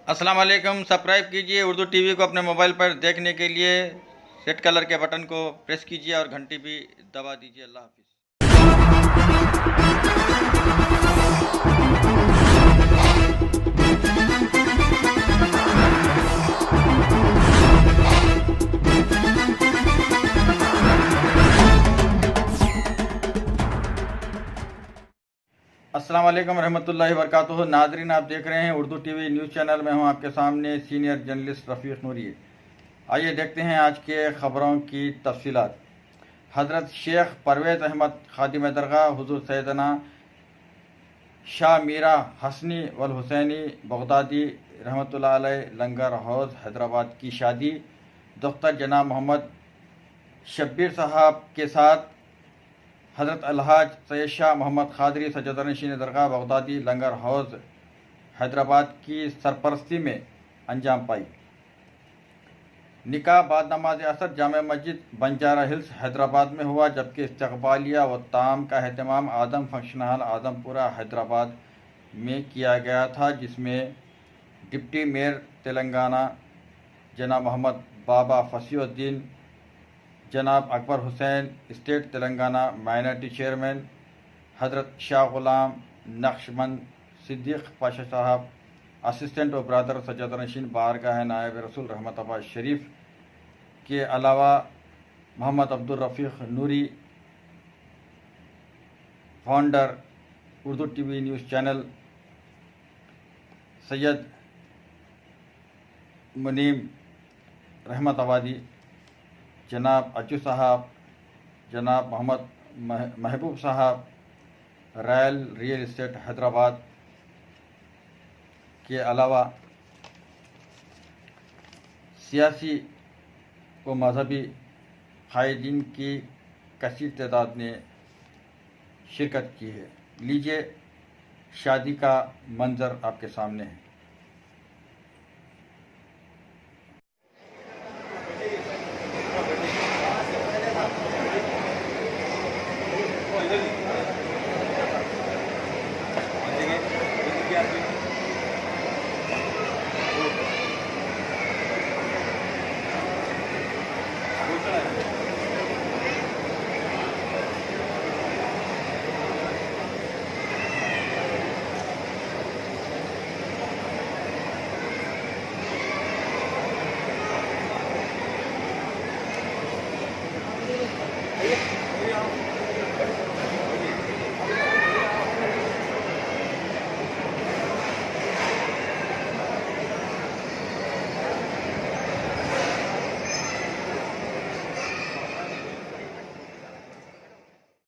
अस्सलाम वालेकुम। सब्सक्राइब कीजिए उर्दू टीवी को अपने मोबाइल पर देखने के लिए रेड कलर के बटन को प्रेस कीजिए और घंटी भी दबा दीजिए। अल्लाह हाफिज़। अस्सलाम वालेकुम रहमतुल्लाहि व बरकातुहू। नाज़रीन, आप देख रहे हैं उर्दू टीवी न्यूज़ चैनल में हूं आपके सामने सीनियर जर्नलिस्ट रफ़ीक नूरी। आइए देखते हैं आज के ख़बरों की तफसीलात। हज़रत शेख परवेज़ अहमद खादिम दरगाह हुज़ूर सैयदना शाह मीरा हसनी वल हुसैनी बगदादी रहमतुल्लाह अलैह लंगर हौज़ हैदराबाद की शादी दख्तर जनाब मोहम्मद शब्बीर साहब के साथ हज़रत अलहाज सैयद शाह मोहम्मद खादरी सज्जादनशीन दरगाह बगदादी लंगर हौज़ हैदराबाद की सरपरस्ती में अंजाम पाई। निकाह बाद नमाज असर जामे मस्जिद बंजारा हिल्स हैदराबाद में हुआ, जबकि इस्तकबालिया व ताम का अहतमाम आदम फंक्शन हॉल आदमपुरा हैदराबाद में किया गया था, जिसमें डिप्टी मेयर तेलंगाना जनाब मोहम्मद बाबा फसीउद्दीन, जनाब Akbar Hussain state Telangana minority chairman, हज़रत शाह गुलाम नक्शबंद सिद्दीक़ पाशा साहब असिस्टेंट और ब्रदर सज्जादनशीन बारगाह नायब रसूल रहमताबाद शरीफ के अलावा Mohammed Abdul Rafiq Noori, founder Urdu TV news channel, Syed Muneem Rahmatabadi, जनाब अज्जू साहब, जनाब मोहम्मद महबूब साहब रॉयल रियल इस्टेट हैदराबाद के अलावा सियासी व मजहबी कायदीन की कसीर तादाद ने शिरकत की है। लीजिए शादी का मंजर आपके सामने है।